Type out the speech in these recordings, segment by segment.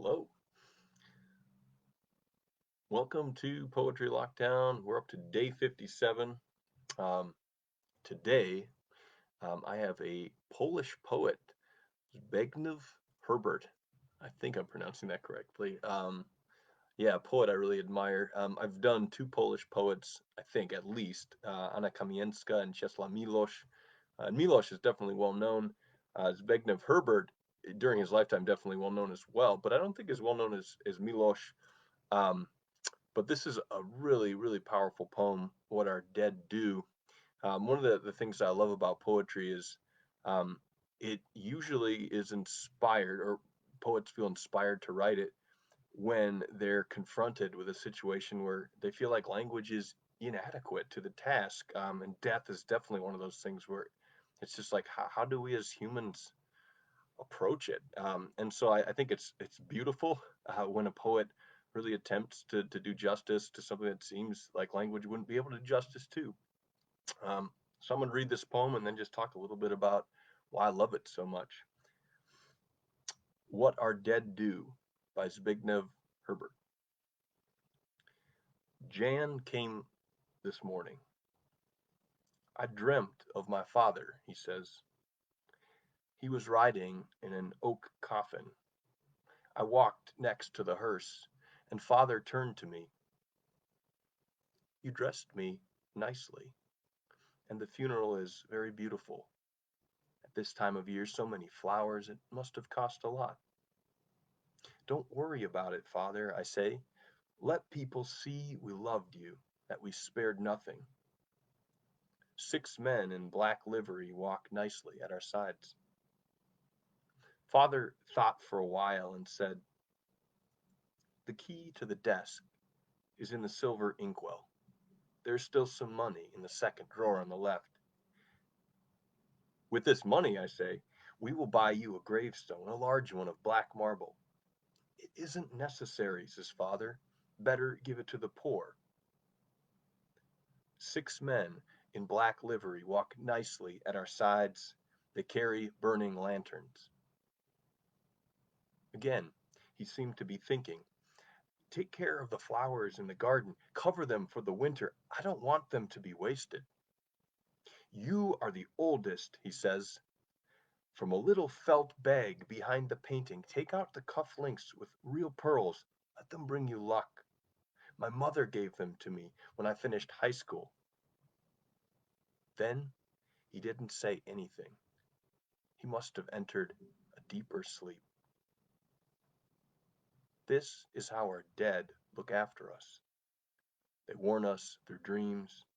Hello. Welcome to Poetry Lockdown. We're up to day 57. Um, today, I have a Polish poet, Zbiegniew Herbert. I think I'm pronouncing that correctly. Yeah, a poet I really admire. I've done two Polish poets, I think at least, Anna Kamieńska and Czesław Miłosz. Miłosz is definitely well known. Zbigniew Herbert, during his lifetime, definitely well known as well, but I don't think as well known as Miłosz. Um, but this is a really, really powerful poem, What Our Dead Do. One of the things I love about poetry is um, it usually is inspired, or poets feel inspired to write it when they're confronted with a situation where they feel like language is inadequate to the task. And death is definitely one of those things where it's just like, how do we as humans approach it? And so I think it's beautiful when a poet really attempts to do justice to something that seems like language wouldn't be able to do justice to. Um, so I'm going to read this poem and then just talk a little bit about why I love it so much. What Our Dead Do by Zbigniew Herbert. Jan came this morning. I dreamt of my father, he says. He was riding in an oak coffin. I walked next to the hearse, and father turned to me. You dressed me nicely, and the funeral is very beautiful. At this time of year, so many flowers, it must have cost a lot. Don't worry about it, father, I say. Let people see we loved you, that we spared nothing. 6 men in black livery walk nicely at our sides. Father thought for a while and said, the key to the desk is in the silver inkwell. There's still some money in the second drawer on the left. With this money, I say, we will buy you a gravestone, a large one of black marble. It isn't necessary, says father. Better give it to the poor. 6 men in black livery walk nicely at our sides. They carry burning lanterns. Again, he seemed to be thinking. Take care of the flowers in the garden. Cover them for the winter. I don't want them to be wasted. You are the oldest, he says. From a little felt bag behind the painting, take out the cuff links with real pearls. Let them bring you luck. My mother gave them to me when I finished high school. Then he didn't say anything. He must have entered a deeper sleep. This is how our dead look after us. They warn us through dreams,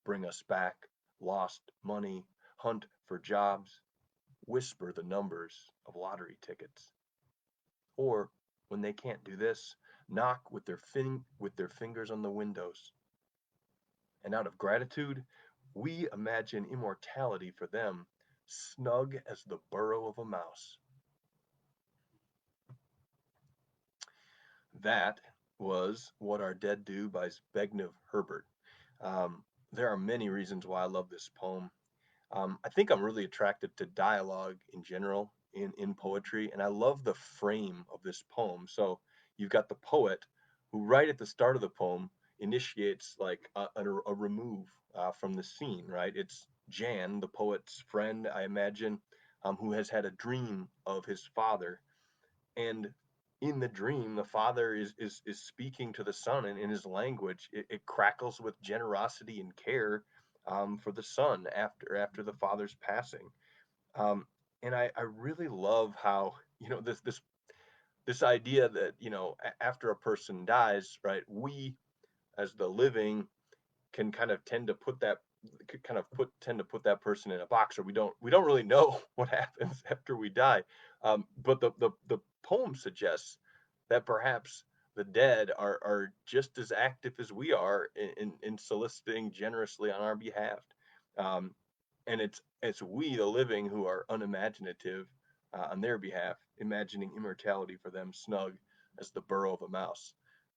bring us back, lost money, hunt for jobs, whisper the numbers of lottery tickets. Or, when they can't do this, knock with their fingers on the windows. And out of gratitude, we imagine immortality for them, snug as the burrow of a mouse. That was What Our Dead Do by Zbigniew Herbert. There are many reasons why I love this poem. I think I'm really attracted to dialogue in general in poetry, and I love the frame of this poem. So you've got the poet who, right at the start of the poem, initiates like a remove from the scene, right? It's Jan, the poet's friend, I imagine, who has had a dream of his father, and in the dream the father is speaking to the son, and in his language it crackles with generosity and care for the son after the father's passing. um, and I really love how, this idea that, after a person dies, right, we as the living can kind of tend to put that kind of put tend to put that person in a box, or we don't really know what happens after we die. But the poem suggests that perhaps the dead are just as active as we are in soliciting generously on our behalf. um, and it's we the living who are unimaginative on their behalf, imagining immortality for them, snug as the burrow of a mouse.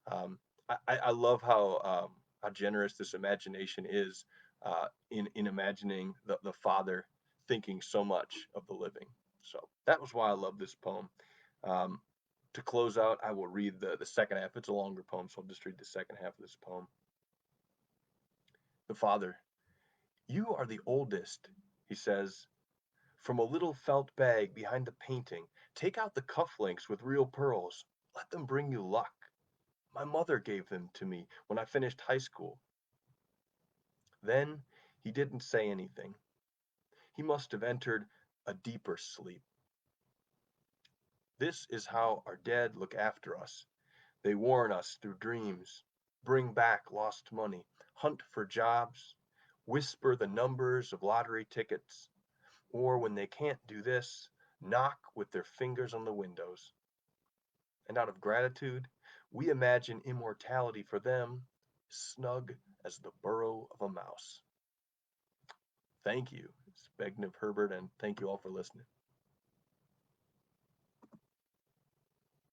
um, I love how generous this imagination is, in imagining the father thinking so much of the living. So that was why I love this poem. Um, To close out, I will read the second half. It's a longer poem, so I'll just read the second half of this poem. The father. You are the oldest, he says. From a little felt bag behind the painting, take out the cufflinks with real pearls. Let them bring you luck. My mother gave them to me when I finished high school. Then he didn't say anything. He must have entered a deeper sleep. This is how our dead look after us. They warn us through dreams, bring back lost money, hunt for jobs, whisper the numbers of lottery tickets, or when they can't do this, knock with their fingers on the windows. And out of gratitude, we imagine immortality for them, snug as the burrow of a mouse. Thank you, Zbiegniew Herbert, and thank you all for listening.